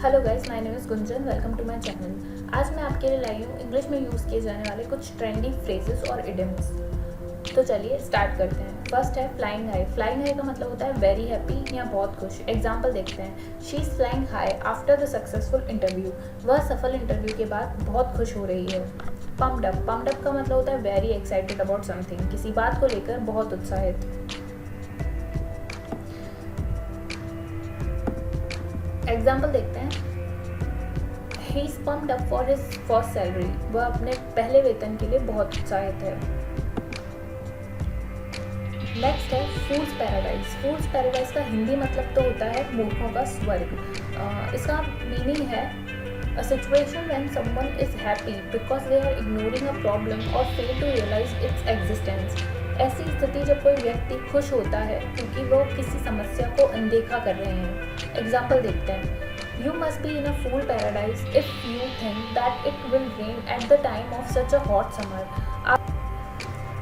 Hello guys, my name is Gunjan. Welcome to my channel. आज मैं आपके लिए लाई हूँ इंग्लिश में यूज़ किए जाने वाले कुछ ट्रेंडी फ्रेजेस और इडियम्स। तो चलिए स्टार्ट करते हैं। फर्स्ट है फ्लाइंग हाई। फ्लाइंग हाई का मतलब होता है वेरी हैप्पी या बहुत खुश। एग्जाम्पल देखते हैं। She is flying high after the successful interview. वह सफल इंटरव्यू के बाद बहुत खुश हो रही है। Pumped up. पम्प्ड अप का मतलब होता है वेरी एक्साइटेड अबाउट समथिंग, किसी बात को लेकर बहुत उत्साहित। एग्जाम्पल देखते हैं। He is pumped up for his first salary. वह अपने पहले वेतन के लिए बहुत उत्साहित है। नेक्स्ट है फूल्स पैराडाइज। फूल्स पैराडाइज का हिंदी मतलब तो होता है मूर्खों का स्वर्ग। इसका मीनिंग है a situation when someone is happy because they are ignoring a problem और fail to realise its existence. ऐसी स्थिति जब कोई व्यक्ति खुश होता है क्योंकि वो किसी समस्या को अनदेखा कर रहे हैं। एग्जाम्पल देखते हैं। You must be in a fool paradise if you think that it will rain at the time of such a hot summer.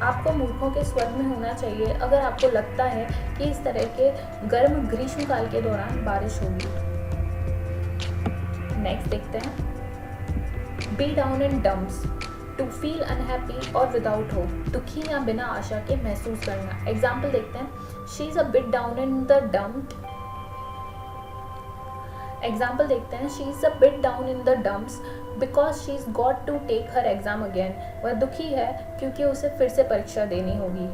आपको मूर्खों के स्वर्ग में होना चाहिए अगर आपको लगता है कि इस तरह के गर्म ग्रीष्मकाल के दौरान बारिश होगी। नेक्स्ट देखते हैं। Be down in dumps. To feel unhappy और विदाउट होप। दुखी या बिना आशा के महसूस करना। एग्जाम्पल देखते हैं। She is a bit down in the dump. Example देखते हैं। She is a bit down in the dumps because she is got to take her exam again. वह दुखी है क्योंकि उसे फिर से परीक्षा देनी होगी।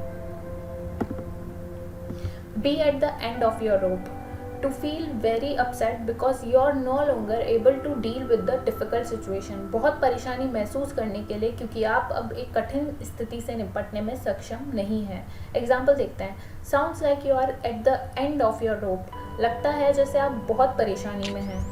Be at the end of your rope. To feel very upset because you are no longer able to deal with the difficult situation. बहुत परेशानी महसूस करने के लिए क्योंकि आप अब एक कठिन स्थिति से निपटने में सक्षम नहीं हैं। एग्जाम्पल देखते हैं। Sounds like you are at the end of your rope. लगता है जैसे आप बहुत परेशानी में हैं।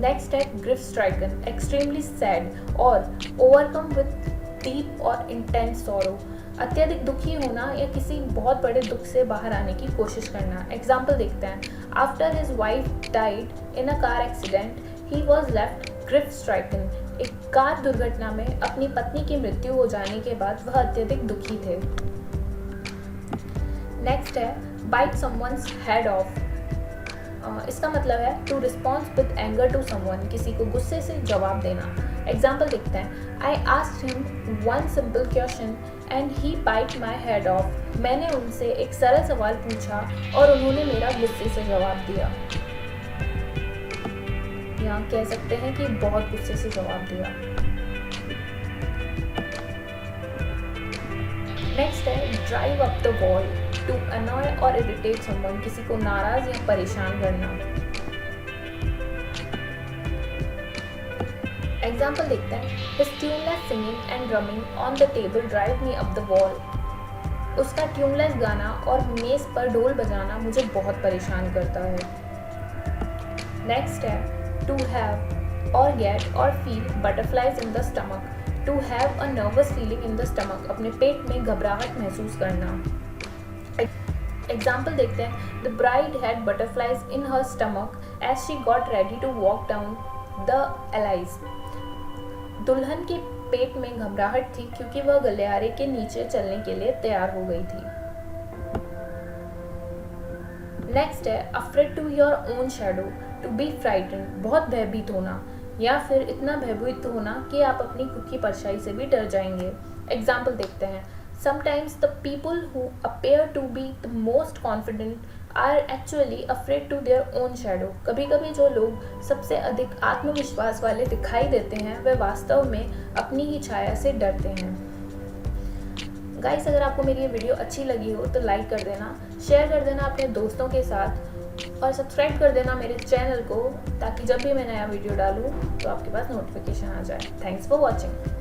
नेक्स्ट है ग्रिफ स्ट्राइकन। एक्सट्रीमली सैड और ओवरकम विथ डीप और इंटेंस सॉरो। अत्यधिक दुखी होना या किसी बहुत बड़े दुख से बाहर आने की कोशिश करना। एग्जाम्पल देखते हैं। After his wife died in a car accident he was left grief stricken. एक कार दुर्घटना में अपनी पत्नी की मृत्यु हो जाने के बाद वह अत्यधिक दुखी थे। नेक्स्ट है बाइट समवन्स हेड ऑफ। इसका मतलब है to response with anger to someone, किसी को गुस्से से जवाब देना। एग्जाम्पल देखते हैं। I asked him one simple question and he bite my head off. मैंने उनसे एक सरल सवाल पूछा और उन्होंने मेरा गुस्से से जवाब दिया। यहाँ कह सकते हैं कि बहुत गुस्से से जवाब दिया। नेक्स्ट है drive up the wall. To annoy और इरिटेट समवन, किसी को नाराज या परेशान करना। एग्जाम्पल देखते हैं। His tuneless singing and drumming on the table drive me up the wall. उसका ट्यूनलेस गाना और मेज पर ढोल बजाना मुझे बहुत परेशान करता है। नेक्स्ट है टू हैव और गेट और feel butterflies in the stomach. To have a nervous feeling in the stomach, अपने पेट में घबराहट महसूस करना। एग्जाम्पल देखते हैं। The bride had butterflies in her stomach as she got ready to walk down the aisles. दुल्हन के पेट में घबराहट थी क्योंकि वह गलियारे के नीचे चलने के लिए तैयार हो गई थी। नेक्स्ट है afraid to your own shadow. To be frightened, बहुत भयभीत होना या फिर इतना भयभीत होना कि आप अपनी खुद की परछाई से भी डर जाएंगे। एग्जाम्पल देखते हैं। Sometimes the people who appear to be the most confident are actually afraid to their own shadow. कभी कभी जो लोग सबसे अधिक आत्मविश्वास वाले दिखाई देते हैं वे वास्तव में अपनी ही छाया से डरते हैं। गाइस, अगर आपको मेरी ये वीडियो अच्छी लगी हो तो लाइक कर देना, शेयर कर देना अपने दोस्तों के साथ और सब्सक्राइब कर देना मेरे चैनल को ताकि जब भी मैं नया वीडियो डालूँ तो आपके पास नोटिफिकेशन आ जाए। Thanks for watching.